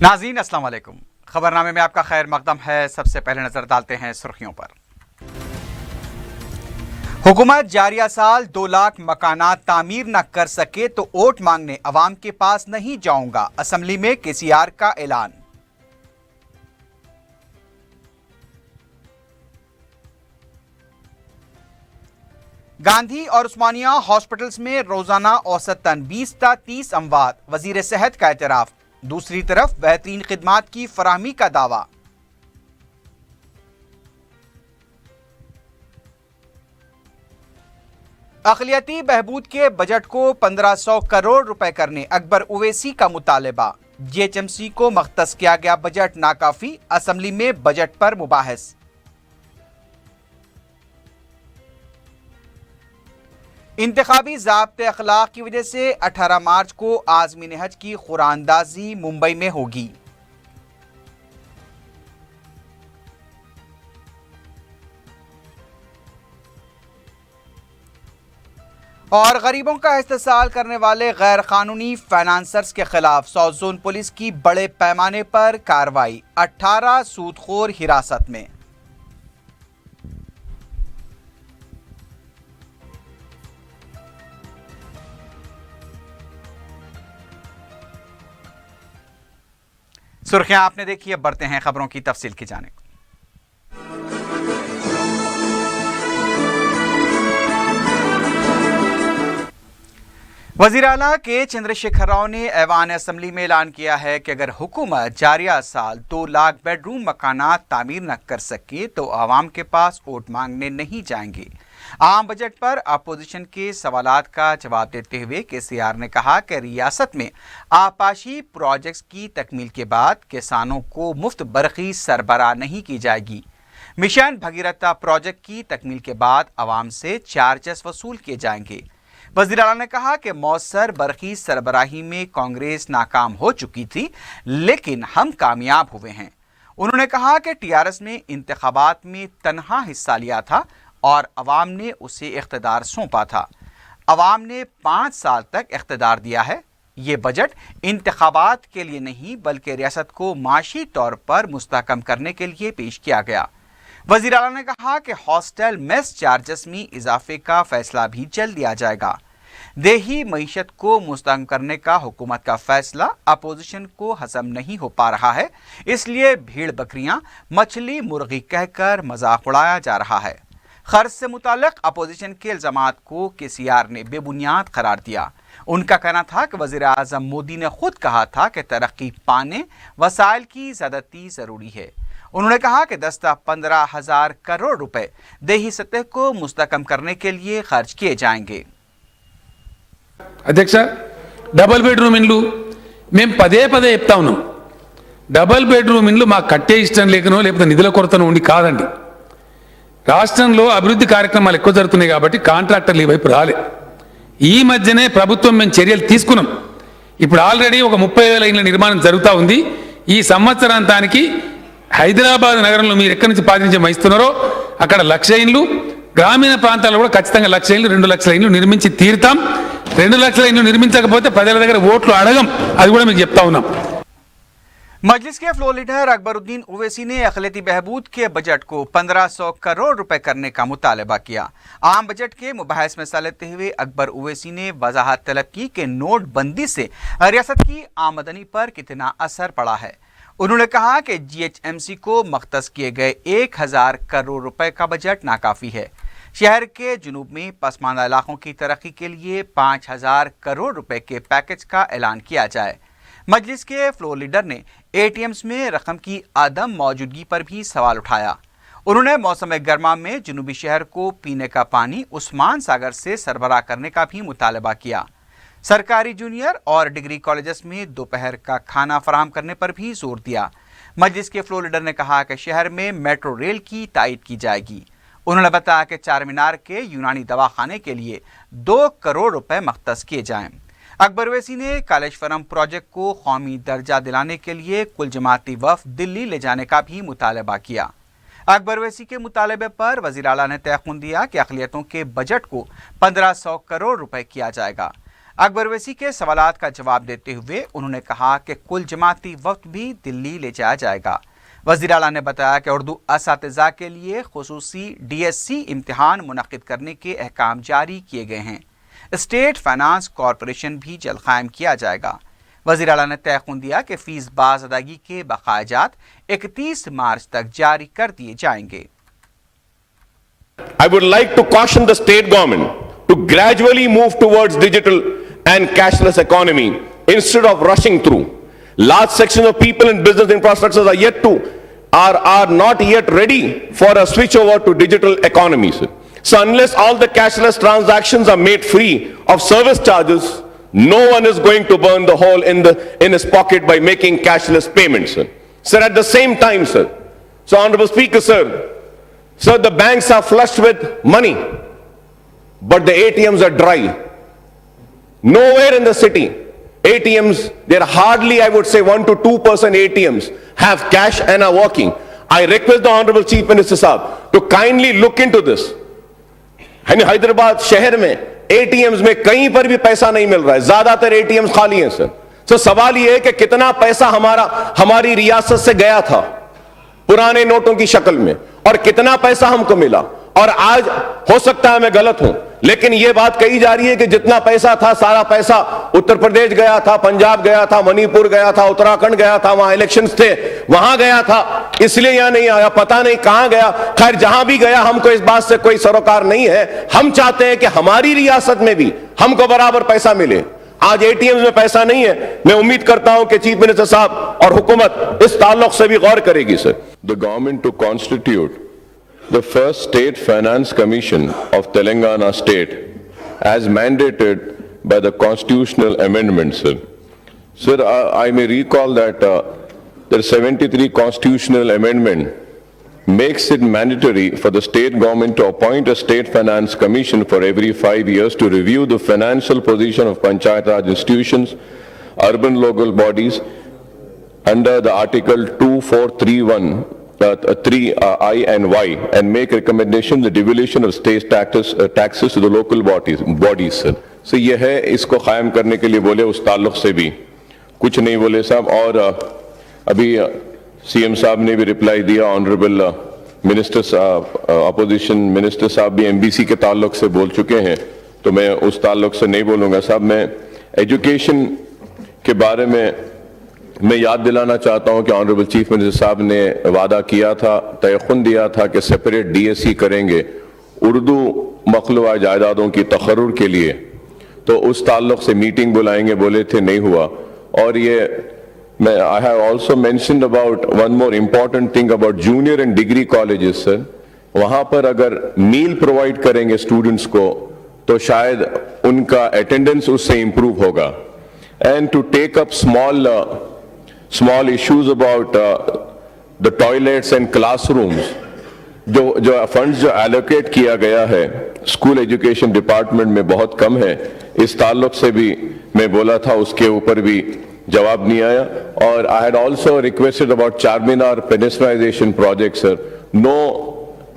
नाज़रीन अस्सलाम वालेकुम। खबरनामे में आपका खैर मकदम है। सबसे पहले नजर डालते हैं सुर्खियों पर। हुकूमत जारिया साल 2 लाख मकानात तामीर न कर सके तो वोट मांगने अवाम के पास नहीं जाऊंगा, असम्बली में केसीआर का ऐलान। गांधी और उस्मानिया हॉस्पिटल्स में रोजाना औसतन 20 ता 30 अमवात, वजीर सेहत का एतराफ। दूसरी तरफ बेहतरीन खिदमात की फराहमी का दावा। अक़लियती बहबूद के बजट को 1500 करोड़ रुपए करने अकबर उवैसी का मुतालबा। जीएचएमसी को मख्तस किया गया बजट नाकाफी, असम्बली में बजट पर मुबाहिस। इंतखाबी ज़ाब्ते अखलाक की वजह से 18 मार्च को आज़मीन हज की खुरानदाजी मुंबई में होगी। और गरीबों का इस्तेसाल करने वाले गैर कानूनी फाइनेंसर्स के खिलाफ साउथ जोन पुलिस की बड़े पैमाने पर कार्रवाई, 18 सूदखोर हिरासत में। सुर्खियां आपने देखी, अब बढ़ते हैं खबरों की तफसील की जानिब। वज़ीर आला के चंद्रशेखर राव ने ऐवान असम्बली में ऐलान किया है कि अगर हुकूमत जारिया साल 2 लाख बेडरूम मकानात तामीर न कर सके तो आवाम के पास वोट मांगने नहीं जाएंगे। आम बजट पर अपोजिशन के सवालात का जवाब देते हुए केसीआर ने कहा कि रियासत में आपाशी प्रोजेक्ट्स की तकमील के बाद किसानों को मुफ्त बरखी सरबराह नहीं की जाएगी। मिशन भगीरथ प्रोजेक्ट की तकमील के बाद आवाम से चार्जेस वसूल किए जाएंगे। वज़ीर आला ने कहा कि मौसर बरखी सरबराही में कांग्रेस नाकाम हो चुकी थी, लेकिन हम कामयाब हुए हैं। उन्होंने कहा कि टीआरएस ने इंतखाबात में तनहा हिस्सा लिया था और अवाम ने उसे इख्तिदार सौंपा था। अवाम ने 5 साल तक इख्तिदार दिया है। ये बजट इंतखाबात के लिए नहीं बल्कि रियासत को माशी तौर पर मुस्तहकम करने के लिए पेश किया गया। वज़ीर आला ने कहा कि हॉस्टल मेस चार्जेस में इजाफे का फैसला भी जल्द लिया जाएगा। देही मईशत को मुस्तहकम करने का हुकूमत का फैसला अपोजिशन को हजम नहीं हो पा रहा है, इसलिए भेड़ बकरियां मछली मुर्गी कहकर मजाक उड़ाया जा रहा है। खर्च से मुताल्लिक अपोजिशन के इल्जामात को केसीआर ने बेबुनियाद करार दिया। उनका कहना था कि वज़ीर आज़म मोदी ने खुद कहा था कि तरक्की पाने वसाइल की ज़्यादती ज़रूरी है। उन्होंने कहा कि 15,000 करोड़ रुपए देही सतह को मुस्तहकम करने के लिए खर्च किए जाएंगे। అధ్యక్ష, డబుల్ బెడ్రూమ్ ఇండ్లు మేము పదే పదే చెప్తా ఉన్నాం. డబుల్ బెడ్రూమ్ ఇండ్లు మాకు కట్టే ఇష్టం లేకనో లేకపోతే నిధుల కొరతనో ఉండి కాదండి. రాష్ట్రంలో అభివృద్ధి కార్యక్రమాలు ఎక్కువ జరుగుతున్నాయి కాబట్టి కాంట్రాక్టర్లు ఈ వైపు రాలే. ఈ మధ్యనే ప్రభుత్వం మేము చర్యలు తీసుకున్నాం. ఇప్పుడు ఆల్రెడీ ఒక 30,000 ఇండ్ల నిర్మాణం జరుగుతూ ఉంది. ఈ సంవత్సరాంతానికి హైదరాబాద్ నగరంలో మీరు ఎక్కడి నుంచి ప్రాతినిధ్యం వహిస్తున్నారో అక్కడ 1,00,000 ఇండ్లు, గ్రామీణ ప్రాంతాల్లో కూడా ఖచ్చితంగా 1,00,000 ఇండ్లు, 2,00,000 ఇండ్లు నిర్మించి తీరుతాం. 2,00,000 ఇండ్లు నిర్మించకపోతే ప్రజల దగ్గర ఓట్లు అడగం, అది కూడా మీకు చెప్తా ఉన్నాం. मजलिस के फ्लोर लीडर अकबरुद्दीन ओवैसी ने अक़लियती बहबूद के बजट को 1500 करोड़ रुपए करने का मुतालबा किया। आम बजट के मुबाहिस में हिस्सा लेते हुए अकबर ओवैसी ने वजाहत तलब की कि नोटबंदी से रियासत की आमदनी पर कितना असर पड़ा है। उन्होंने कहा कि जीएचएमसी को मख्तस किए गए 1000 करोड़ रुपए का बजट नाकाफी है। शहर के जुनूब में पसमानदा इलाकों की तरक्की के लिए 5000 करोड़ रुपए के पैकेज का ऐलान किया जाए। मजलिस के फ्लोर लीडर ने एटीएम्स में रकम की आदम मौजूदगी पर भी सवाल उठाया। उन्होंने मौसम गर्मा में जुनूबी शहर को पीने का पानी उस्मान सागर से सरबराह करने का भी मुतालबा किया। सरकारी जूनियर और डिग्री कॉलेजेस में दोपहर का खाना फराहम करने पर भी जोर दिया। मजलिस के फ्लोर लीडर ने कहा कि शहर में मेट्रो रेल की तायद की जाएगी। उन्होंने बताया कि चार मीनार के यूनानी दवाखाने के लिए 2 करोड़ रुपए मख्तस किए जाएं। अकबर ओवैसी ने कालेश्वरम प्रोजेक्ट को कौमी दर्जा दिलाने के लिए कुल जमाती वफ़द दिल्ली ले जाने का भी मुतालबा किया। अकबर ओवैसी के मुतालबे पर वज़ीर आला ने तयक़ुन दिया कि अक़लियतों के बजट को 1500 करोड़ रुपए किया जाएगा। अकबर ओवैसी के सवालात का जवाब देते हुए उन्होंने कहा कि कुल जमाती वक्त भी दिल्ली ले जाया जाएगा। वज़ीर आला ने बताया कि उर्दू असातिज़ा के लिए खुसूसी DSC इम्तिहान मुनक़िद करने के अहकाम जारी किए गए हैं। स्टेट फाइनेंस कॉरपोरेशन भी जल्द कायम किया जाएगा। वज़ीर आला ने तयख़ुन दिया कि फ़ीस बाज़ अदायगी के बकायाजात 31 मार्च तक जारी कर दिए जाएंगे। I would like to caution the state government to gradually move towards digital and cashless economy instead of rushing through. Large sections of people and business infrastructures are not yet ready for a switch over to digital economies. So unless all the cashless transactions are made free of service charges, no one is going to burn the hole in his pocket by making cashless payments. Sir, at the same time, sir, so Honorable Speaker, sir, the banks are flushed with money, but the ATMs are dry. Nowhere in the city, ATMs, there are hardly, I would say, 1 to 2% ATMs have cash and are working. I request the Honorable Chief Minister Sahab to kindly look into this. Hyderabad शहर में ATMs में कहीं पर भी पैसा नहीं मिल रहा है, ज्यादातर ATMs खाली हैं सर। तो सवाल ये है कि कितना पैसा हमारी रियासत से गया था पुराने नोटों की शक्ल में और कितना पैसा हमको मिला। और आज हो सकता है मैं गलत हूं, लेकिन यह बात कही जा रही है कि जितना पैसा था सारा पैसा उत्तर प्रदेश गया था, पंजाब गया था, मणिपुर गया था, उत्तराखंड गया था, वहां इलेक्शंस थे वहां गया था, इसलिए यहां नहीं आया, पता नहीं कहां गया। खैर जहां भी गया हमको इस बात से कोई सरोकार नहीं है। हम चाहते हैं कि हमारी रियासत में भी हमको बराबर पैसा मिले। आज ATMs में पैसा नहीं है। मैं उम्मीद करता हूं कि चीफ मिनिस्टर साहब और हुकूमत इस ताल्लुक से भी गौर करेगी sir. The government to constitute the first State Finance Commission of Telangana State as mandated by the constitutional amendments. Sir, I may recall that the 73 constitutional amendment makes it mandatory for the state government to appoint a State Finance Commission for every 5 years to review the financial position of Panchayat Raj institutions, urban local bodies under the Article 2431 3I and Y and make recommendation the devolution of state taxes to the local bodies sir. So ये है, इसको कायम करने के लिए बोले, उस ताल्लुक से भी कुछ नहीं बोले साहब। और अभी CM साहब ने भी रिप्लाई दिया, ऑनरेबल मिनिस्टर साहब, अपोजिशन मिनिस्टर साहब भी MBC के ताल्लुक से बोल चुके हैं, तो मैं उस ताल्लुक से नहीं बोलूँगा साहब। मैं एजुकेशन के बारे में मैं याद दिलाना चाहता हूं कि ऑनरेबल चीफ मिनिस्टर साहब ने वादा किया था, तयख़ुन दिया था कि सेपरेट DSC करेंगे उर्दू मखलूआ जायदादों की तखर्रुर के लिए, तो उस ताल्लुक से मीटिंग बुलाएंगे बोले थे, नहीं हुआ। और ये मैं I have also mentioned about one more important thing about junior and degree colleges sir, वहां पर अगर मील प्रोवाइड करेंगे स्टूडेंट्स को तो शायद उनका अटेंडेंस उससे इंप्रूव होगा। And to take up small issues about the toilets and classrooms, जो फंड्स जो एलोकेट किया गया है स्कूल एजुकेशन डिपार्टमेंट में बहुत कम है, इस ताल्लुक से भी मैं बोला था, उसके ऊपर भी जवाब नहीं आया। और I had also requested about Charminar pedestrianisation project sir, no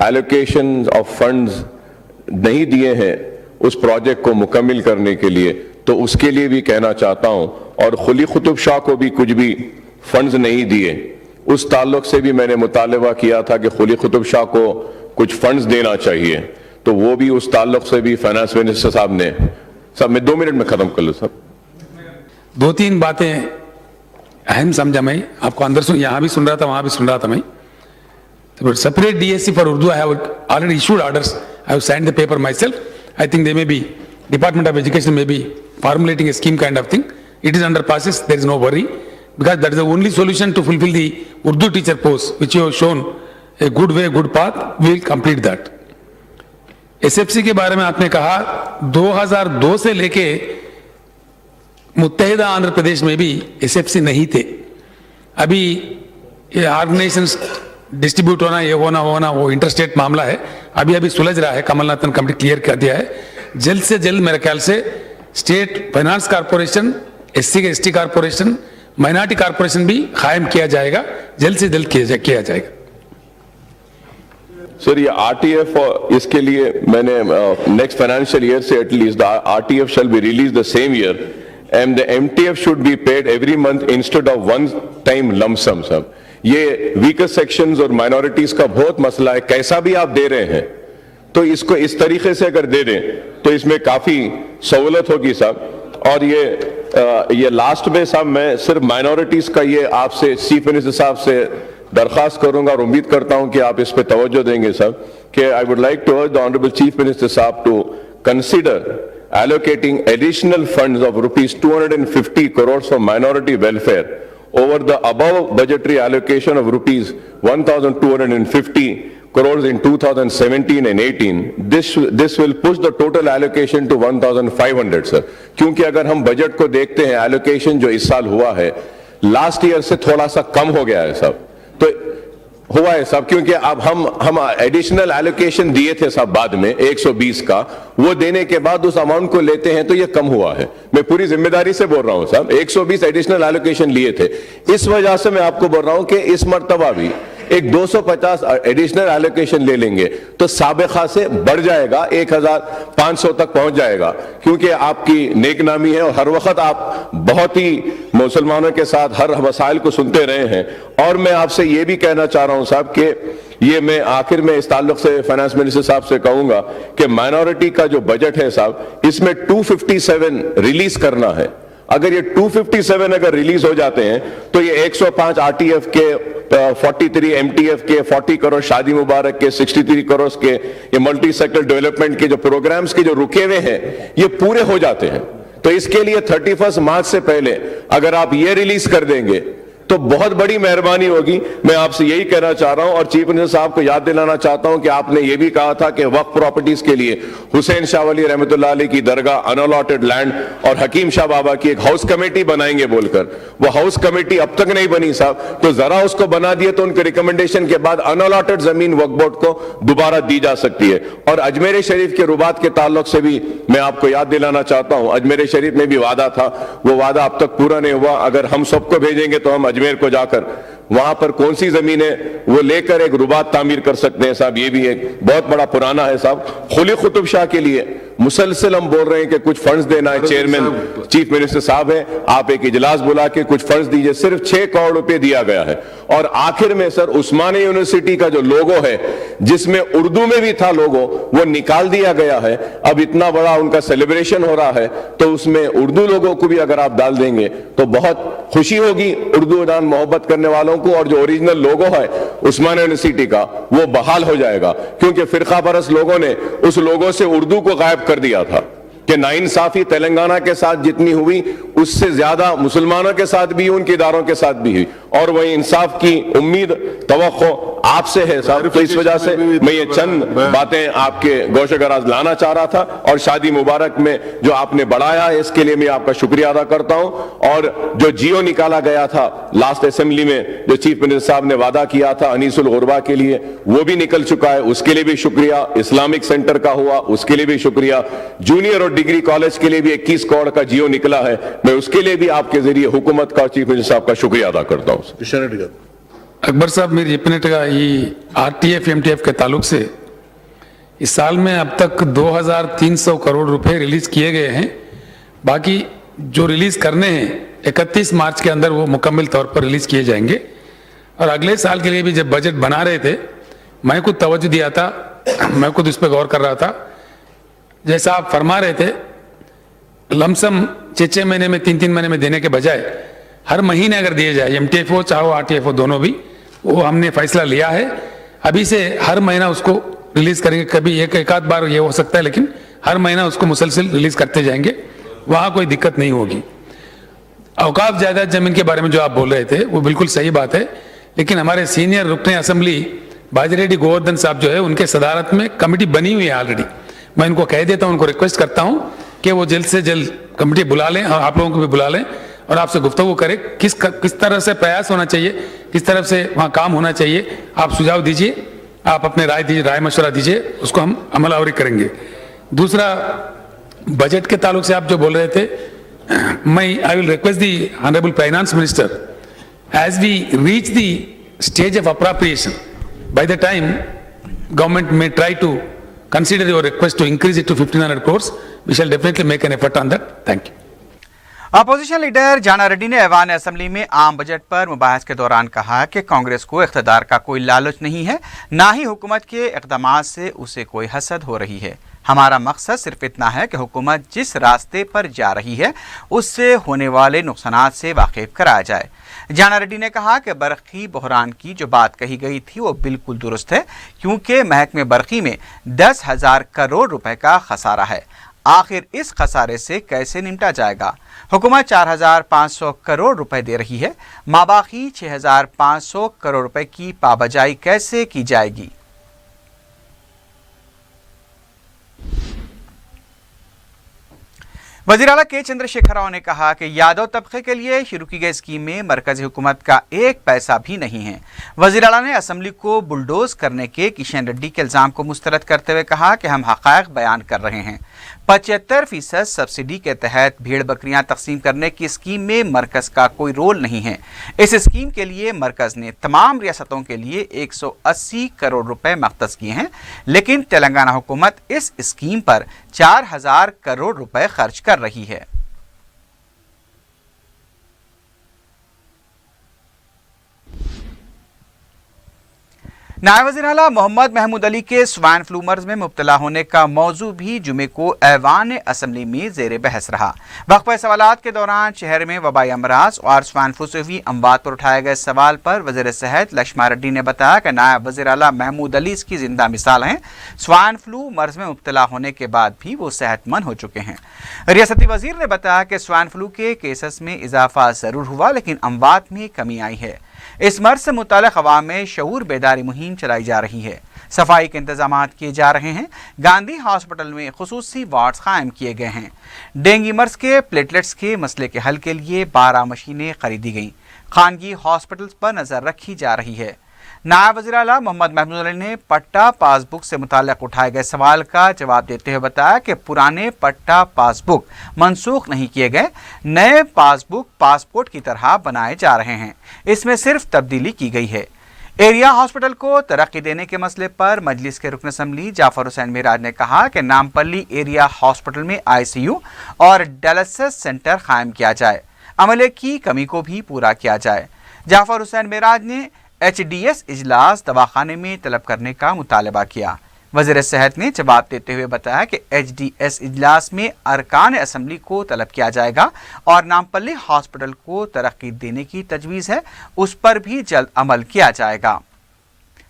allocation of funds नहीं दिए हैं उस प्रोजेक्ट को मुकम्मिल करने के लिए, तो उसके लिए भी कहना चाहता हूं। और खुली कुतुब शाह को भी कुछ भी फंड्स नहीं दिए, उस ताल्लुक से भी मैंने मुतालबा किया था कि खुली कुतुब शाह को कुछ फंड्स देना चाहिए, तो वो भी उस ताल्लुक से भी फाइनेंस मिनिस्टर साहब ने, साहब मैं 2 मिनट में खत्म कर लूँ साहब। 2-3 बातें अहम समझा मैं, आपको अंदर सुन, यहाँ भी सुन रहा था वहाँ भी सुन रहा था मैं। Separate DSC for Urdu, I have already issued orders, I have signed the paper my self. I think they may be Department of Education may be formulating a scheme kind of thing. It is under process, there is no worry, because that is the only solution to fulfill the Urdu teacher post, which you have shown a good way, good path. We will complete that. SFC के बारे में आपने कहा 2002 से लेके मुत्तहिदा आंध्र प्रदेश में भी SFC नहीं थे। अभी ये ऑर्गेनाइजेशंस डिस्ट्रीब्यूट होना, ये होना वो इंटरस्टेट मामला है, अभी सुलझ रहा है। कमलनाथन कमेटी क्लियर कर दिया है, जल्द से जल्द मेरे ख्याल से स्टेट फाइनेंस कॉर्पोरेशन, SC के ST कॉर्पोरेशन, माइनॉरिटी कॉर्पोरेशन भी कायम किया जाएगा, जल्द से जल्द किया जाएगा। सर ये आरटीएफ इसके लिए मैंने नेक्स्ट फाइनेंशियल ईयर से at least the RTF shall be release the same year and the MTF should be paid every month instead of one time lump sum सब। ये वीकर सेक्शंस और माइनॉरिटीज का बहुत मसला है, कैसा भी आप दे रहे हैं तो इसको इस तरीके से अगर दे दें तो इसमें काफी सहूलत होगी साहब। और ये लास्ट में साहब मैं सिर्फ माइनॉरिटीज का ये आपसे चीफ मिनिस्टर साहब से दरखास्त करूंगा और उम्मीद करता हूं कि आप इस पे तवज्जो देंगे साहब कि I would like to urge the honourable chief minister साहब to consider allocating additional funds of rupees 250 crores for minority welfare over the above budgetary allocation of rupees 1250 crores in 2017 and 18. This will push the total allocation to 1500 sir. क्योंकि अगर हम budget को देखते हैं allocation जो इस साल हुआ है लास्ट ईयर से थोड़ा सा कम हो गया है साहब, तो हुआ है साहब क्योंकि अब हम एडिशनल एलोकेशन दिए थे साहब बाद में 120 का, वो देने के बाद उस अमाउंट को लेते हैं तो ये कम हुआ है। मैं पूरी जिम्मेदारी से बोल रहा हूं साहब, 120 एडिशनल एलोकेशन लिए थे, इस वजह से मैं आपको बोल रहा हूं कि इस मर्तबा भी एक 250 एडिशनल एलोकेशन ले लेंगे तो साबिक़ा से बढ़ जाएगा, 1500 तक पहुंच जाएगा, क्योंकि आपकी नेक नामी है और हर वक्त आप बहुत ही मुसलमानों के साथ हर मसाइल को सुनते रहे हैं। और मैं आपसे ये भी कहना चाह रहा हूं साहब कि ये मैं आखिर में इस ताल्लुक से फाइनेंस मिनिस्टर साहब से कहूंगा कि माइनॉरिटी का जो बजट है साहब इसमें 257 रिलीज करना है। अगर ये 257 अगर रिलीज हो जाते हैं तो ये 105 आरटीएफ के 43 एमटीएफ के 40 करोड़ शादी मुबारक के 63 करोड़ के ये मल्टी सेक्टर डेवलपमेंट के जो प्रोग्राम्स के जो रुके हुए हैं ये पूरे हो जाते हैं। तो इसके लिए 31 मार्च से पहले अगर आप ये रिलीज कर देंगे तो बहुत बड़ी मेहरबानी होगी। मैं आपसे यही कहना चाह रहा हूं और चीफ मिनिस्टर साहब को याद दिलाना चाहता हूं कि आपने ये भी कहा था कि वक्फ प्रॉपर्टीज के लिए हुसैन शाह वली रहमतुल्लाह अलैह की दरगाह अनअलॉटेड लैंड और हकीम शाह बाबा की एक हाउस कमेटी बनाएंगे बोलकर, वो हाउस कमेटी अब तक नहीं बनी साहब, तो जरा उसको बना दिए तो उनके रिकमेंडेशन के बाद अनअलॉटेड जमीन वक्फ बोर्ड को दोबारा दी जा सकती है। और अजमेर शरीफ के रुबात के ताल्लुक से भी मैं आपको याद दिलाना चाहता हूं, अजमेर शरीफ में भी वादा था, वो वादा अब तक पूरा नहीं हुआ। अगर हम सबको भेजेंगे तो हम अजमेर को जाकर वहां पर कौन सी जमीन है वो लेकर एक रुबात तामीर कर सकते हैं साहब, ये भी एक बहुत बड़ा पुराना है साहब। खुली कुतुब शाह के लिए मुसलसल हम बोल रहे हैं कि कुछ फंड्स देना है, चेयरमैन चीफ मिनिस्टर साहब है, आप एक इजलास बुला के कुछ फंड्स दीजिए, सिर्फ 6 करोड़ रुपए दिया गया है। और आखिर में सर उस्मानिया यूनिवर्सिटी का जो लोगो है जिसमें उर्दू में भी था लोगो वो निकाल दिया गया है। अब इतना बड़ा उनका सेलिब्रेशन हो रहा है तो उसमें उर्दू लोगों को भी अगर आप डाल देंगे तो बहुत खुशी होगी उर्दू दान मोहब्बत करने वालों को, और जो ओरिजिनल लोगो है उस्मानिया यूनिवर्सिटी का वो बहाल हो जाएगा, क्योंकि फिरका परस्त लोगों ने उस लोगो से उर्दू को गायब कर दिया था कि नाइंसाफी तेलंगाना के साथ जितनी हुई उससे ज्यादा मुसलमानों के साथ भी, उनके इदारों के साथ भी हुई, और वही इंसाफ की उम्मीद तवक्को आपसे है साहब। तो इस वजह से मैं ये चंद बातें आपके गोशगराज लाना चाह रहा था, और शादी मुबारक में जो आपने बढ़ाया है इसके लिए मैं आपका शुक्रिया अदा करता हूं। और जो जियो निकाला गया था लास्ट असेंबली में जो चीफ मिनिस्टर साहब ने वादा किया था अनीसुल गुरबा के लिए वो भी निकल चुका है, उसके लिए भी शुक्रिया। इस्लामिक सेंटर का हुआ उसके लिए भी शुक्रिया। जूनियर और डिग्री कॉलेज के लिए भी 21 करोड़ का जियो निकला है, मैं उसके लिए भी आपके जरिए हुकूमत का और चीफ मिनिस्टर साहब का शुक्रिया अदा करता हूं। अकबर साहब మీరు చెప్పినట్టుగా ఈ आरटीएफ एमटीएफ के ताल्लुक से इस साल में अब तक 2300 करोड़ रुपए रिलीज किए गए हैं। बाकी जो रिलीज करने हैं 31 मार्च के अंदर वो मुकम्मल तौर पर रिलीज किए जाएंगे। और अगले साल के लिए भी जब बजट बना रहे थे मैं खुद तवज्जो दिया था, मैं खुद इस पर गौर कर रहा था। जैसा आप फरमा रहे थे लमसम 6 महीने में 3 महीने में देने के बजाय हर महीने अगर दिए जाए, एमटीएफ हो चाहे आरटीएफ हो दोनों भी, वो हमने फैसला लिया है। अभी से हर महीना उसको रिलीज करेंगे, कभी एक आध बार ये हो सकता है लेकिन हर महीना उसको मुसलसल रिलीज करते जाएंगे, वहाँ कोई दिक्कत नहीं होगी। औकाफ जायदाद जमीन के बारे में जो आप बोल रहे थे वो बिल्कुल सही बात है, लेकिन हमारे सीनियर रुकने असेंबली बाजिरेड्डी गोवर्धन साहब जो है उनके सदारत में कमेटी बनी हुई है ऑलरेडी। मैं इनको कह देता हूँ, उनको रिक्वेस्ट करता हूँ कि वो जल्द से जल्द कमेटी बुला लें और आप लोगों को भी बुला लें और आपसे गुफ्तगू करें किस तरह से प्रयास होना चाहिए, किस तरह से वहाँ काम होना चाहिए। आप सुझाव दीजिए, आप अपने राय दीजिए, राय मशवरा दीजिए, उसको हम अमलावरी करेंगे। दूसरा बजट के ताल्लुक से आप जो बोल रहे थे, I will request the honourable finance minister as we reach the stage of appropriation, by the time government may try to consider your request to increase it to 1500 crores. We shall definitely make an effort on that. Thank you. Opposition leader जाना रेड्डी ने ऐवान assembly में आम budget पर मुबाहस के दौरान कहा कि कांग्रेस को इख्तिदार का कोई लालच नहीं है, ना ही हुकूमत के इक़दामात से उसे कोई हसद हो रही है। हमारा मकसद सिर्फ इतना है कि हुकूमत जिस रास्ते पर जा रही है उससे होने वाले नुकसानात से वाकिफ कराया जाए। जाना रेड्डी ने कहा कि बरक़ी बहरान की जो बात कही गई थी वो बिल्कुल दुरुस्त है, क्योंकि महकमे बरक़ी में 10,000 करोड़ रुपए का खसारा है। आखिर इस खसारे से कैसे निपटा जाएगा? हुकूमत 4,500 करोड़ रुपए दे रही है, माबाकी 6,500 करोड़ रुपए की पाबजाई कैसे की जाएगी? वज़ीर आला के चंद्रशेखर राव ने कहा कि यादव तबके के लिए शुरू की गई स्कीम में मरकजी हुकूमत का एक पैसा भी नहीं है। वज़ीर आला ने असम्बली को बुलडोज करने के किशन रेड्डी के इल्ज़ाम को मुस्तरद करते हुए कहा कि हम हक़ाइक़ बयान कर रहे हैं। 75% सब्सिडी के तहत भेड़ बकरियां तकसीम करने की स्कीम में मरकज़ का कोई रोल नहीं है। इस स्कीम के लिए मरकज़ ने तमाम रियासतों के लिए 180 करोड़ रुपए मख्तस किए हैं, लेकिन तेलंगाना हुकूमत इस स्कीम पर 4,000 करोड़ रुपए खर्च कर रही है। नायब वज़ीर आला मोहम्मद महमूद अली के स्वाइन फ्लू मर्ज में मुब्तला होने का मौजू भी जुमे को ऐवान असेंबली में ज़ेर बहस रहा। वक्फ़े सवालात के दौरान शहर में वबाई अमराज और स्वाइन फ्लू से हुई अमवात पर उठाए गए सवाल पर वज़ीर सेहत लक्ष्मा रेड्डी ने बताया कि नायब वज़ीर आला महमूद अली इसकी जिंदा मिसाल हैं। स्वाइन फ्लू मर्ज में मुब्तला होने के बाद भी वो सेहतमंद हो चुके हैं। रियासती वज़ीर ने बताया कि स्वाइन फ्लू के केसेस में इजाफा ज़रूर हुआ, लेकिन अमवात में कमी आई है। इस मर्ज से मुताल्लिक़ अवाम में शऊर बेदारी मुहिम चलाई जा रही है। सफाई के इंतजाम किए जा रहे हैं। गांधी हॉस्पिटल में खुसूसी वार्ड्स कायम किए गए हैं। डेंगू मर्ज के प्लेटलेट्स के मसले के हल के लिए 12 मशीनें खरीदी गईं। खानगी हॉस्पिटल्स पर नज़र रखी जा रही है। नायब वज़ीर आला मोहम्मद महमूद अली ने पट्टा पासबुक से मुताल्लिक़ उठाए गए सवाल का जवाब देते हुए बताया कि पुराने पट्टा पासबुक मनसूख नहीं किए गए, नए पासबुक पासपोर्ट की तरह बनाए जा रहे हैं। इसमें सिर्फ तब्दीली की गई है। एरिया हॉस्पिटल को तरक्की देने के मसले पर मजलिस के रुकन असम्बली जाफर हुसैन मेराज ने कहा कि नामपल्ली एरिया हॉस्पिटल में ICU और डायलिसिस सेंटर कायम किया जाए, अमले की कमी को भी पूरा किया जाए। जाफर हुसैन मेराज ने HDS इजलास दवाखाने में तलब करने का मुतालबा किया। वज़ीर सेहत ने जवाब देते हुए बताया कि HDS इजलास में अरकान असम्बली को तलब किया जाएगा और नामपल्ली हॉस्पिटल को तरक्की देने की तजवीज़ है, उस पर भी जल्द अमल किया जाएगा।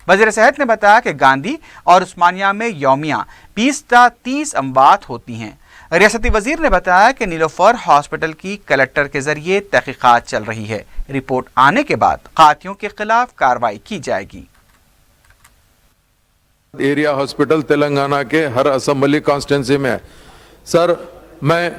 वज़ीर सेहत ने बताया कि गांधी और उस्मानिया में यौमिया 20 से 30 अमवात होती हैं। रियासती वज़ीर ने बताया कि नीलोफर हॉस्पिटल की कलेक्टर के जरिए तहकीकात चल रही है। रिपोर्ट आने के बाद कातियों के खिलाफ कार्रवाई की जाएगी। एरिया हॉस्पिटल तेलंगाना के हर असेंबली कॉन्स्टिट्यूंसी में है। सर, मैं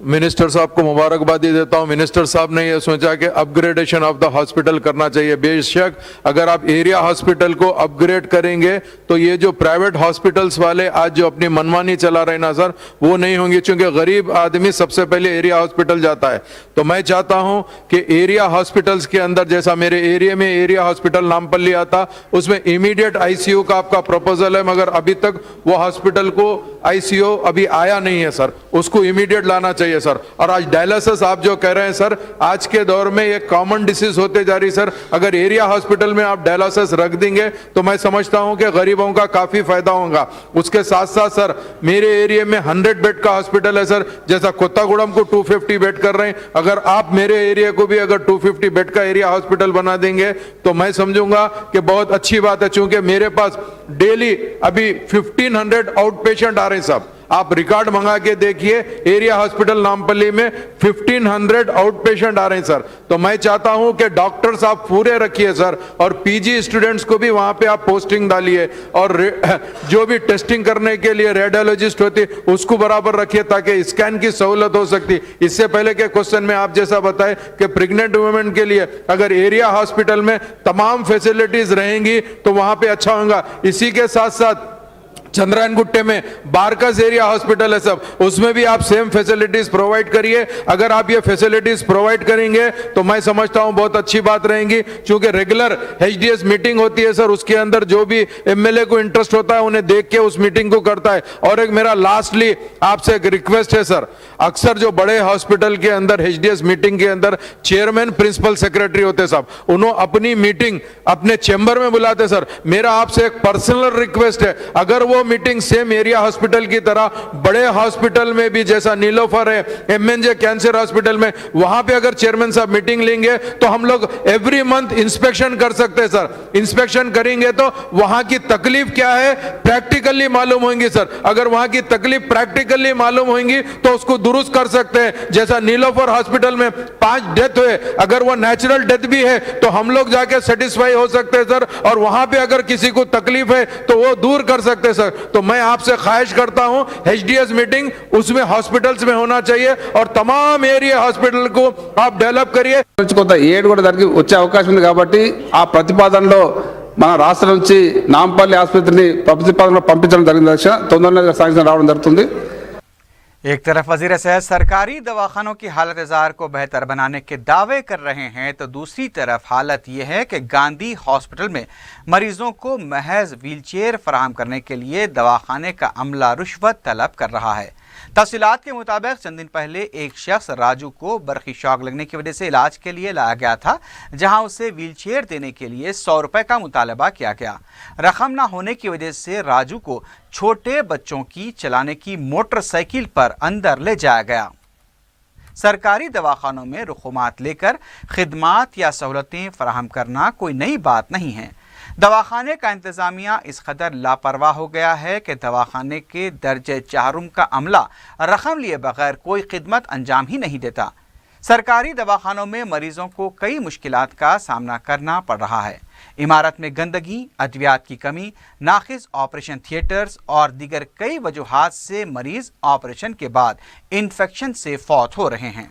मिनिस्टर साहब को मुबारकबादी देता हूं। मिनिस्टर साहब ने यह सोचा कि अपग्रेडेशन ऑफ द हॉस्पिटल करना चाहिए। बेशक अगर आप एरिया हॉस्पिटल को अपग्रेड करेंगे तो ये जो प्राइवेट हॉस्पिटल्स वाले आज जो अपनी मनमानी चला रहे ना सर, वो नहीं होंगी, क्योंकि गरीब आदमी सबसे पहले एरिया हॉस्पिटल जाता है। तो मैं चाहता हूं कि एरिया हॉस्पिटल्स के अंदर, जैसा मेरे एरिया में एरिया हॉस्पिटल नामपल्ली आता, उसमें इमीडिएट ICU का आपका प्रपोजल है, मगर अभी तक वो हॉस्पिटल को ICU अभी आया नहीं है सर, उसको इमीडिएट लाना चाहिए सर। और आज डायलिसिस आप जो कह रहे हैं सर, आज के दौर में ये कॉमन डिसीज होते जा रही सर। अगर एरिया हॉस्पिटल में आप डायलिसिस रख देंगे तो मैं समझता हूं कि गरीबों का काफी फायदा होगा। उसके साथ साथ सर, मेरे एरिया में 100 बेड का हॉस्पिटल है सर, जैसा कोत्तागुड़म को 250 बेड कर रहे हैं। अगर आप मेरे एरिया को भी अगर 250 बेड का एरिया हॉस्पिटल बना देंगे तो मैं समझूंगा कि बहुत अच्छी बात है, क्योंकि मेरे पास डेली अभी 1500 आउट पेशेंट आ रहे हैं साहब। आप रिकॉर्ड मंगा के देखिए, एरिया हॉस्पिटल नामपल्ली में 1500 आउट पेशेंट आ रहे हैं सर। तो मैं चाहता हूं कि डॉक्टर्स आप पूरे रखिए सर, और PG स्टूडेंट्स को भी वहां पे आप पोस्टिंग डालिए, और जो भी टेस्टिंग करने के लिए रेडियोलॉजिस्ट होती उसको बराबर रखिए, ताकि स्कैन की सहूलत हो सकती। इससे पहले के क्वेश्चन में आप जैसा बताए कि प्रेग्नेंट वुमेन के लिए अगर एरिया हॉस्पिटल में तमाम फैसिलिटीज रहेंगी तो वहां पे अच्छा होगा। इसी के साथ साथ चंद्रायन गुट्टे में बारकस एरिया हॉस्पिटल है सब, उसमें भी आप सेम फैसिलिटीज प्रोवाइड करिए। अगर आप ये फैसिलिटीज प्रोवाइड करेंगे तो मैं समझता हूं बहुत अच्छी बात रहेगी, क्योंकि रेगुलर एचडीएस मीटिंग होती है सर, उसके अंदर जो भी एमएलए को इंटरेस्ट होता है उन्हें देख के उस मीटिंग को करता है। और एक मेरा लास्टली आपसे एक रिक्वेस्ट है सर, अक्सर जो बड़े हॉस्पिटल के अंदर एचडीएस मीटिंग के अंदर चेयरमैन प्रिंसिपल सेक्रेटरी होते साहब, उन्होंने अपनी मीटिंग अपने चेंबर में बुलाते सर। मेरा आपसे एक पर्सनल रिक्वेस्ट है, अगर वो मीटिंग सेम एरिया हॉस्पिटल की तरह बड़े हॉस्पिटल में भी, जैसा नीलोफर है, एमएनजे कैंसर हॉस्पिटल में, वहां पे अगर चेयरमैन साहब मीटिंग लेंगे तो हम लोग एवरी मंथ इंस्पेक्शन कर सकते हैं सर। इंस्पेक्शन करेंगे तो वहां की तकलीफ क्या है प्रैक्टिकली मालूम होंगी सर। अगर वहां की तकलीफ प्रैक्टिकली मालूम होंगी तो उसको दुरुस्त कर सकते हैं। जैसा नीलोफर हॉस्पिटल में 5 डेथ हुए, अगर वो नेचुरल डेथ भी है तो हम लोग जाके सेटिस्फाई हो सकते हैं सर, और वहां पे अगर किसी को तकलीफ है तो वो दूर कर सकते हैं सर। तो मैं आपसे ख्वाहिश करता हूं एचडीएस मीटिंग उसमें हॉस्पिटल्स में होना चाहिए, और तमाम एरिया हॉस्पिटल को आप डेवलप करिए। కొంత ఏడు కూడా దానికి వచ్చే అవకాశం ఉంది కాబట్టి ఆ ప్రతిపాదనలో మన రాష్ట్రం నుంచి నాంపల్లి ఆసుపత్రిని ప్రతిపాదనలో పంపించడం జరిగింది అధ్యక్ష, తొందరగా శాంక్షన్ రావడం జరుగుతుంది। एक तरफ वजीर सेहत सरकारी दवाखानों की हालत इज़ार को बेहतर बनाने के दावे कर रहे हैं, तो दूसरी तरफ हालत यह है कि गांधी हॉस्पिटल में मरीजों को महज व्हीलचेयर फराहम करने के लिए दवाखाने का अमला रुश्वत तलब कर रहा है। तफसीलात के मुताबिक चंद दिन पहले एक शख्स राजू को बरखी शॉक लगने की वजह से इलाज के लिए लाया गया था, जहां उसे व्हीलचेयर देने के लिए 100 रुपए का मुतालबा किया गया। रकम न होने की वजह से राजू को छोटे बच्चों की चलाने की मोटरसाइकिल पर अंदर ले जाया गया। सरकारी दवाखानों में रुखुमात लेकर खिदमात या सहूलतें फराहम करना कोई नई बात नहीं है। दवाखाने का इंतज़ामिया इस कदर लापरवाह हो गया है कि दवाखाने के दर्जे चाहरुम का अमला रकम लिए बगैर कोई खिदमत अंजाम ही नहीं देता। सरकारी दवाखानों में मरीजों को कई मुश्किलात का सामना करना पड़ रहा है। इमारत में गंदगी, अद्वियात की कमी, नाक़िस ऑपरेशन थिएटर्स और दीगर कई वजूहात से मरीज ऑपरेशन के बाद इन्फेक्शन से फौत हो रहे हैं।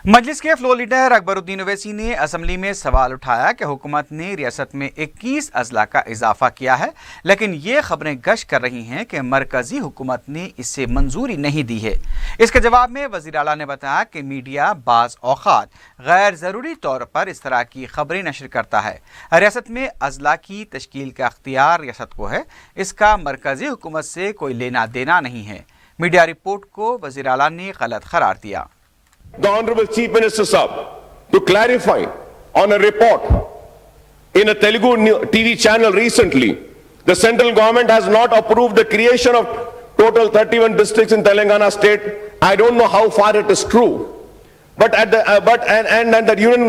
मजलिस के फ्लोर लीडर अकबरुद्दीन ओवैसी ने असम्बली में सवाल उठाया कि हुकूमत ने रियासत में 21 अजला का इजाफा किया है, लेकिन ये खबरें गश्त कर रही हैं कि मरकजी हुकूमत ने इसे मंजूरी नहीं दी है। इसके जवाब में वज़ीर आला ने बताया कि मीडिया बाज़ औक़ात गैर ज़रूरी तौर पर इस तरह की खबरें नशर करता है। रियासत में अजला की तश्कील का अख्तियार रियासत को है, इसका मरकजी हुकूमत से कोई लेना देना नहीं है। मीडिया रिपोर्ट को वज़ीर आला ने गलत करार दिया। The Honorable Chief Minister Sahab to clarify on a report in a Telugu TV channel recently, the central government has not approved the creation of total 31 districts in Telangana state. I don't know how far it is true, but the Union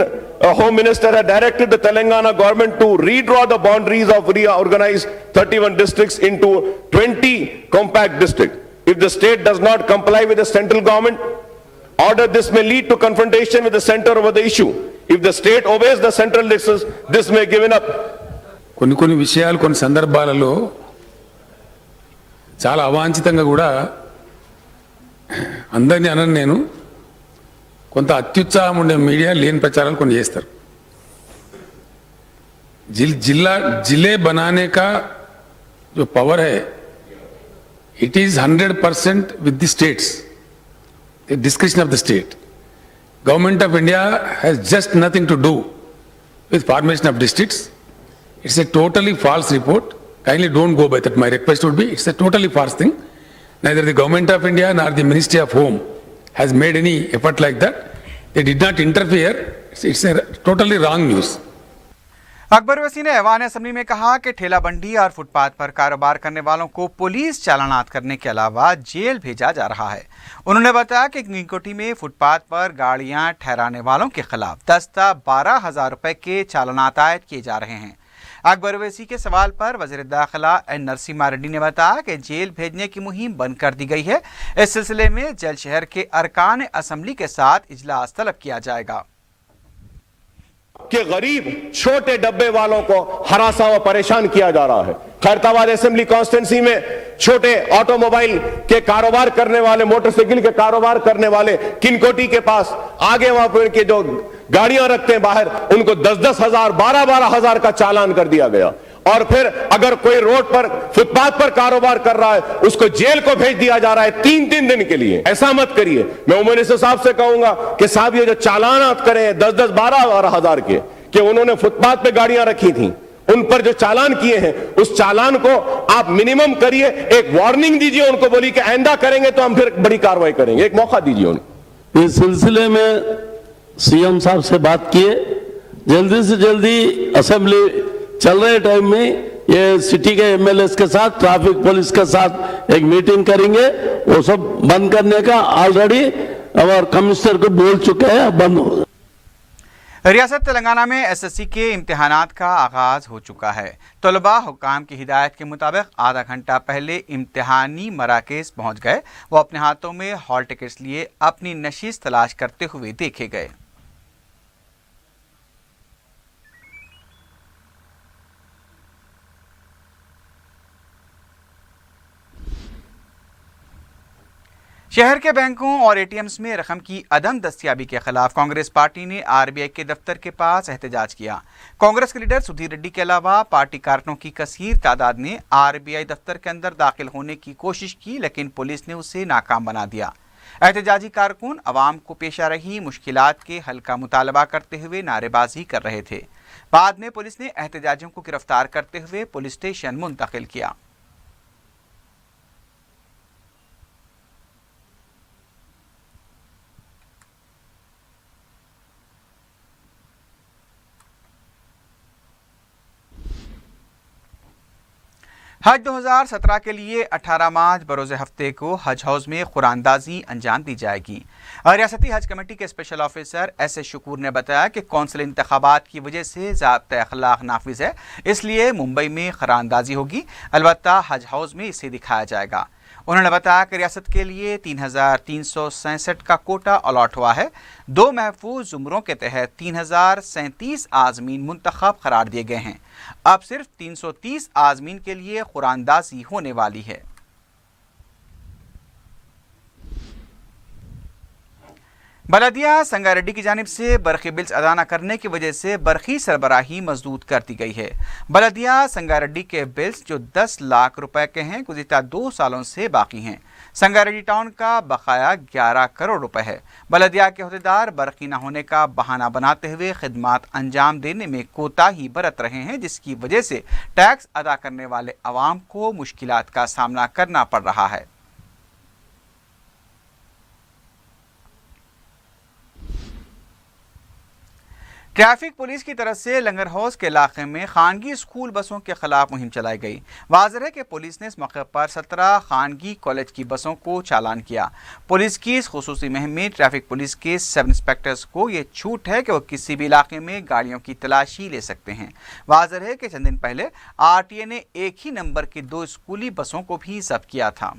Home Minister had directed the Telangana government to redraw the boundaries of reorganized 31 districts into 20 compact districts. If the state does not comply with the central government order, this may lead to confrontation with the center over the issue. If the state obeys the central decisions, this may given up. కొన్ని విషయాలు కొన్ని సందర్భాలలో చాలా అవాంఛితంగా కూడా అందరినీ అనను నేను, కొంత అత్యుత్సాహం ఉండే మీడియా లేని ప్రచారాలు కొన్ని చేస్తారు। जिले बनाने का जो पावर है, it is 100% with the states, the discretion of the state. Government of India has just nothing to do with formation of districts. It's a totally false report. Kindly don't go by that. My request would be, it's a totally false thing. Neither the Government of India nor the Ministry of Home has made any effort like that. They did not interfere. It's a totally wrong news. Akbar Owaisi ने ऐवान assembly में कहा कि ठेला बंडी और footpath पर कारोबार करने वालों को पुलिस चालानात करने के अलावा जेल भेजा जा रहा है। उन्होंने बताया कि किंगकोटी में फुटपाथ पर गाड़ियां ठहराने वालों के खिलाफ 12,000 रुपए के चालानात आयद किए जा रहे हैं। अकबर ओवैसी के सवाल पर वज़ीर दाखिला एन नरसिम्हा रेड्डी ने बताया कि जेल भेजने की मुहिम बंद कर दी गई है। इस सिलसिले में जल्द शहर के अरकान असम्बली के साथ इजलास तलब किया जाएगा कि गरीब छोटे डब्बे वालों को हरासा व परेशान किया जा रहा है। खैरताबाद असेंबली कॉन्स्टिट्यूंसी में छोटे ऑटोमोबाइल के कारोबार करने वाले, मोटरसाइकिल के कारोबार करने वाले किनकोटी के पास आगे वहां पर के जो गाड़ियां रखते हैं बाहर, उनको 10-10 हजार, 12-12 हजार का चालान कर दिया गया। और फिर अगर कोई रोड पर, फुटपाथ पर कारोबार कर रहा है, उसको जेल को भेज दिया जा रहा है 3-3 दिन के लिए। ऐसा मत करिए। मैं उमर मिनिस्टर साहब से कहूंगा कि साहब ये जो चालान आप करें 10-10, 12-12 हजार के, कि उन्होंने फुटपाथ पे गाड़ियां रखी थी, उन पर जो चालान किए हैं, उस चालान को आप मिनिमम करिए, एक वार्निंग दीजिए उनको, बोली कि आइंदा करेंगे तो हम फिर बड़ी कार्रवाई करेंगे, एक मौका दीजिए उनको। इस सिलसिले में सीएम साहब से बात किए, जल्दी से जल्दी असेंबली चल रहे टाइम में ये सिटी के एमएलएस के साथ, ट्रैफिक पुलिस के साथ एक मीटिंग करेंगे, वो सब बंद करने का ऑलरेडी और कमिश्नर को बोल चुके हैं, बंद हो। रियासत तेलंगाना में एसएससी के इम्तिहानात का आगाज हो चुका है। तलबा हुक्काम की हिदायत के मुताबिक आधा घंटा पहले इम्तिहानी मराकज़ पहुंच गए। वो अपने हाथों में हॉल टिकट्स लिए अपनी नशीस तलाश करते हुए देखे गए। शहर के बैंकों और एटीएम्स में रकम की अदम दस्तियाबी के खिलाफ कांग्रेस पार्टी ने आरबीआई के दफ्तर के पास एहतजाज किया। कांग्रेस के लीडर सुधीर रेड्डी के अलावा पार्टी कारकुनों की कसीर तादाद ने आरबीआई दफ्तर के अंदर दाखिल होने की कोशिश की, लेकिन पुलिस ने उसे नाकाम बना दिया। एहतजाजी कारकुन अवाम को पेश आ रही मुश्किलात के हल का मुतालबा करते हुए नारेबाजी कर रहे थे। बाद में पुलिस ने एहतजाजियों को गिरफ्तार करते हुए पुलिस स्टेशन मुंतकिल किया। हज 2017 के लिए 18 मार्च बरोज़ हफ्ते को हज हाउस में कुरानदाजी अंजाम दी जाएगी। रियासती हज कमेटी के स्पेशल ऑफिसर एस शकूर ने बताया कि कौंसिल इंतखाबात की वजह से ज़ाब्ता अखलाक नाफिज है, इसलिए मुंबई में कुरानदाजी होगी, अलबत्ता हज हाउस में इसे दिखाया जाएगा। उन्होंने बताया कि रियासत के लिए 3367 का कोटा अलॉट हुआ है। 2 महफूज जुमरों के तहत 3037 आज़मीन मुंतखब करार दिए गए हैं। अब सिर्फ 330 आज़मीन के लिए कुरानदाजी होने वाली है। बलदिया संगारेड्डी की जानिब से बरखी बिल्स अदा न करने की वजह से बरखी सरबराही मजदूद कर दी गई है। बलदिया संगारेड्डी के बिल्स जो 10 लाख रुपए के हैं, गुज़िश्ता 2 सालों से बाकी हैं। संगारेड्डी टाउन का बकाया 11 करोड़ रुपए है। बलदिया के अहदेदार बरखी न होने का बहाना बनाते हुए खिदमात अंजाम देने में कोताही बरत रहे हैं, जिसकी वजह से टैक्स अदा करने वाले अवाम को मुश्किलात का सामना करना पड़ रहा है। ट्रैफिक पुलिस की तरफ से लंगर हाउस के इलाके में खानगी स्कूल बसों के खिलाफ मुहिम चलाई गई। वाज़ेह है कि पुलिस ने इस मौके पर 17 खानगी कॉलेज की बसों को चालान किया। पुलिस की इस खुसूसी मुहिम में ट्रैफिक पुलिस के सब इंस्पेक्टर्स को ये छूट है कि वो किसी भी इलाके में गाड़ियों की तलाशी ले सकते हैं। वाज़ेह है कि चंद दिन पहले आरटीए ने एक ही नंबर की 2 स्कूली बसों को भी जब्त किया था।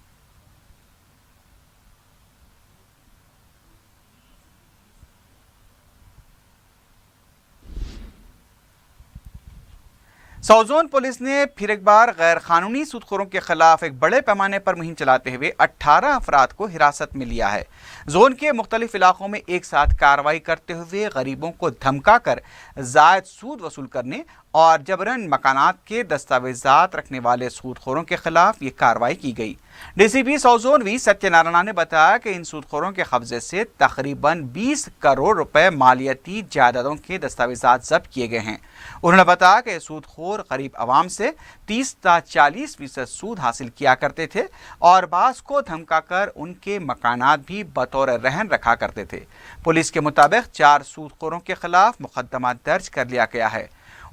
साउथ पुलिस ने फिर एक बार गैर कानूनी सूदखोरों के खिलाफ एक बड़े पैमाने पर मुहिम चलाते हुए 18 अफराद को हिरासत में लिया है। जोन के मुख्तलिफ इलाकों में एक साथ कार्रवाई करते हुए गरीबों को धमका कर जायद सूद वसूल करने और जबरन मकानात के दस्तावेजात रखने वाले सूदखोरों के खिलाफ ये कार्रवाई की गई। DCP south zone V Satyanarayana ने बताया कि इन सूदखोरों के कब्जे से तकरीबन 20 करोड़ रुपए मालियाती जायदादों के दस्तावेजात जब्त किए गए हैं। उन्होंने बताया कि सूदखोर गरीब आवाम से 30 से 40% सूद हासिल किया करते थे और बास को धमकाकर उनके मकानात भी बतौर रहन रखा करते थे। पुलिस के मुताबिक 4 सूदखोरों के खिलाफ मुकदमा दर्ज कर लिया गया है।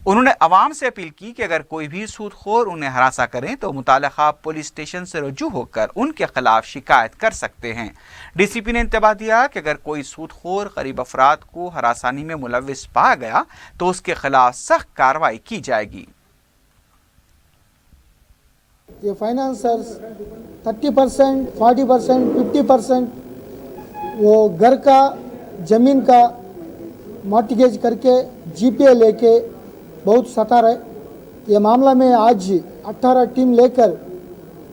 उन्होंने अवाम से अपील की कि अगर कोई भी सूदखोर उन्हें हरासा करें तो मुताल्लिका पुलिस स्टेशन से रुजू होकर उनके खिलाफ शिकायत कर सकते हैं। डीसीपी ने इंतबाह दिया कि अगर कोई सूदखोर गरीब अफराद को हरासानी में मुलव्विस पाया गया तो उसके खिलाफ सख्त कार्रवाई की जाएगी। ये फाइनेंसर्स 30%, 40%, 50% वो घर का ज़मीन का मॉर्टगेज करके जीपीए लेके बहुत सता रहे। ये मामला में आज 18 टीम लेकर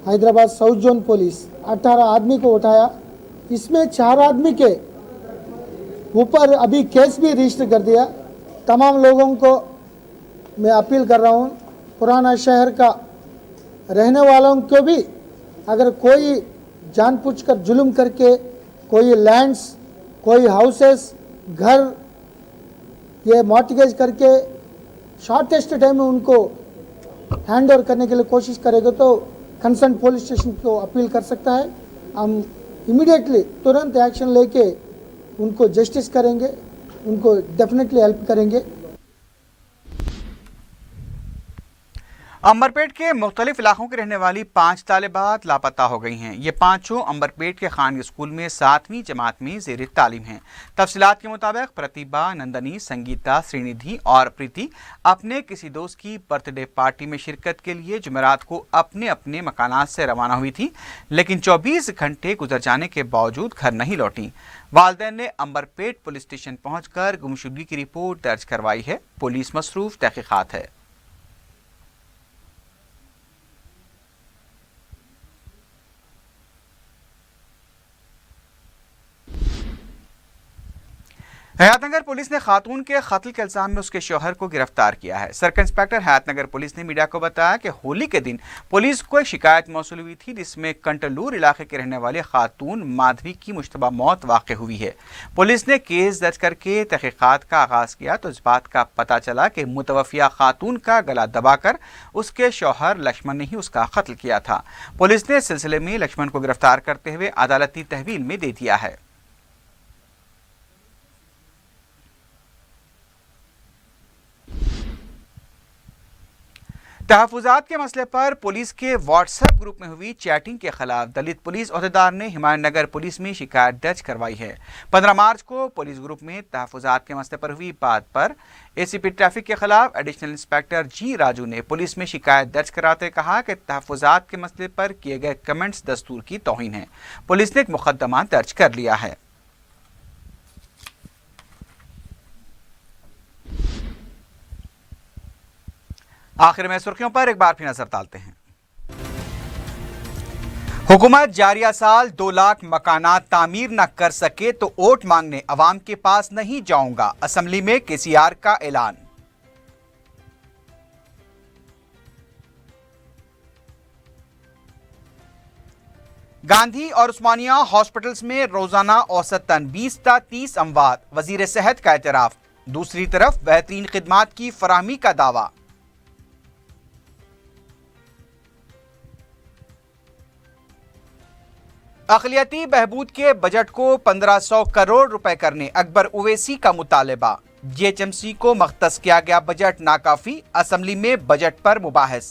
हैदराबाद साउथ जोन पुलिस 18 आदमी को उठाया। इसमें 4 आदमी के ऊपर अभी केस भी रजिस्टर कर दिया। तमाम लोगों को मैं अपील कर रहा हूँ, पुराना शहर का रहने वालों को भी अगर कोई जानबूझकर जुल्म करके कोई लैंड्स, कोई हाउसेस, घर ये मॉर्टगेज करके शॉर्टेस्ट टाइम में उनको हैंड ओवर करने के लिए कोशिश करेगा तो कंसर्न पुलिस स्टेशन को अपील कर सकता है। हम इमीडिएटली तुरंत एक्शन लेके उनको जस्टिस करेंगे, उनको डेफिनेटली हेल्प करेंगे। अंबरपेट के मुख्तलिफ इलाकों के रहने वाली 5 तालिबात लापता हो गई हैं। ये पांचों अंबरपेट के खान स्कूल में 7वीं जमात में ज़ेर तालीम हैं। तफसीलात के मुताबिक प्रतिभा, नंदनी, संगीता, श्रीनिधि और प्रीति अपने किसी दोस्त की बर्थडे पार्टी में शिरकत के लिए जुमेरात को अपने अपने मकानात से रवाना हुई थी, लेकिन 24 घंटे गुजर जाने के बावजूद घर नहीं लौटी। वालिदैन ने अंबरपेट पुलिस स्टेशन पहुंचकर गुमशुदगी की रिपोर्ट दर्ज करवाई है। पुलिस मसरूफ तहकीकात है। हयातनगर पुलिस ने खातून के कत्ल के इल्जाम में उसके शौहर को गिरफ्तार किया है। सर्कल इंस्पेक्टर हयातनगर पुलिस ने मीडिया को बताया कि होली के दिन पुलिस को एक शिकायत मौसूल हुई थी जिसमें कंटलूर इलाके के रहने वाले खातून माधवी की मुश्तबा मौत वाक़ हुई है। पुलिस ने केस दर्ज करके तहकीकात का आगाज़ किया तो इस बात का पता चला कि मुतवफ़िया खातून का गला दबाकर उसके शौहर लक्ष्मण ने ही उसका कत्ल किया था। पुलिस ने इस सिलसिले में लक्ष्मण को गिरफ्तार करते हुए अदालती तहवील में दे दिया है। तहफ़्फ़ुज़ात के मसले पर पुलिस के व्हाट्सएप ग्रुप में हुई चैटिंग के खिलाफ दलित पुलिस अहदेदार ने हिमायतनगर पुलिस में शिकायत दर्ज करवाई है। 15 मार्च को पुलिस ग्रुप में तहफ़्फ़ुज़ात के मसले पर हुई बात पर एसीपी ट्रैफिक के खिलाफ एडिशनल इंस्पेक्टर जी राजू ने पुलिस में शिकायत दर्ज कराते कहा कि तहफ़्फ़ुज़ात के मसले पर किए गए कमेंट्स दस्तूर की तौहीन है। पुलिस ने एक मुकदमा दर्ज कर लिया है। आखिर में सुर्खियों पर एक बार फिर नजर डालते हैं। हुकूमत जारिया साल 2 लाख मकानात तामीर न कर सके तो वोट मांगने अवाम के पास नहीं जाऊंगा, असेंबली में केसीआर का ऐलान। गांधी और उस्मानिया हॉस्पिटल्स में रोजाना औसतन 20 से 30 अमवात, वजीर सेहत का एतराफ। दूसरी तरफ बेहतरीन खिदमात की फराहमी का दावा। अक़लियती बहबूद के बजट को 1500 करोड़ रुपए करने अकबर उवैसी का मुतालबा। जीएचएमसी को मख्तस किया गया बजट नाकाफी, असेंबली में बजट पर मुबाहिस।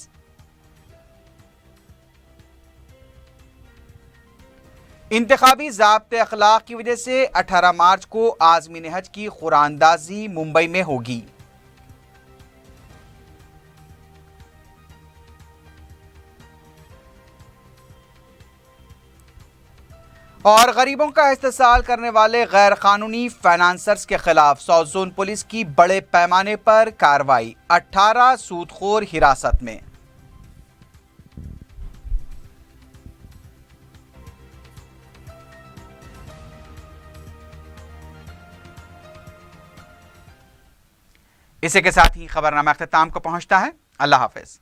इंतखाबी ज़ाब्ते अखलाक की वजह से 18 मार्च को आज़मीन हज की कुरानंदाजी मुंबई में होगी। और गरीबों का इस्तेसाल करने वाले गैर कानूनी फाइनेंसर्स के खिलाफ साउथ जोन पुलिस की बड़े पैमाने पर कार्रवाई, 18 सूदखोर हिरासत में। इसी के साथ ही खबरनामा अख्ताम को पहुंचता है। अल्लाह हाफिज।